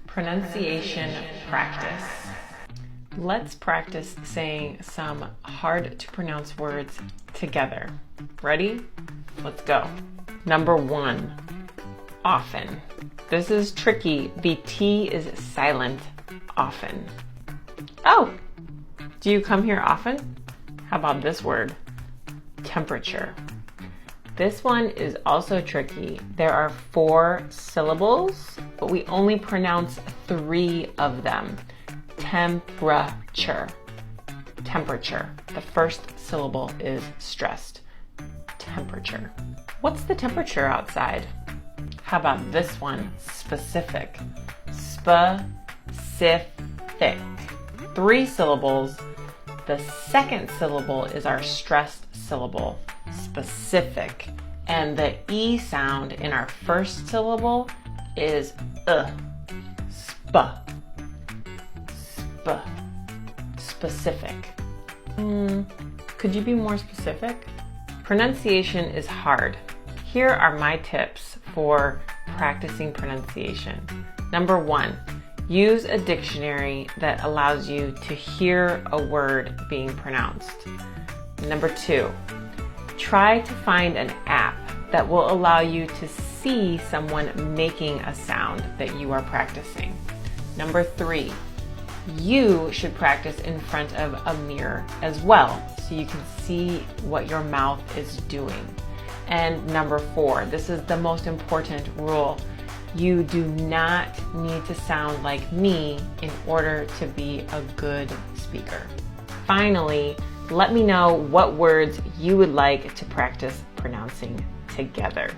Pronunciation practice. Let's practice saying some hard to pronounce words together. Ready? Let's go. Number 1, often. This is tricky. The T is silent. Often. Oh, do you come here often? How about this word? Temperature. This one is also tricky. There are 4 syllables, but we only pronounce 3 of them. Temperature. Temperature. The first syllable is stressed. Temperature. What's the temperature outside? How about this one? Specific. Specific. 3 syllables. The second syllable is our stressed syllable. Specific. And the E sound in our first syllable is sp. Sp. Specific. Could you be more specific? Pronunciation is hard. Here are my tips for practicing pronunciation. Number 1, use a dictionary that allows you to hear a word being pronounced. Number 2, try to find an app that will allow you to see someone making a sound that you are practicing. Number 3, you should practice in front of a mirror as well so you can see what your mouth is doing. And number 4, this is the most important rule. You do not need to sound like me in order to be a good speaker. Finally, let me know what words you would like to practice pronouncing together.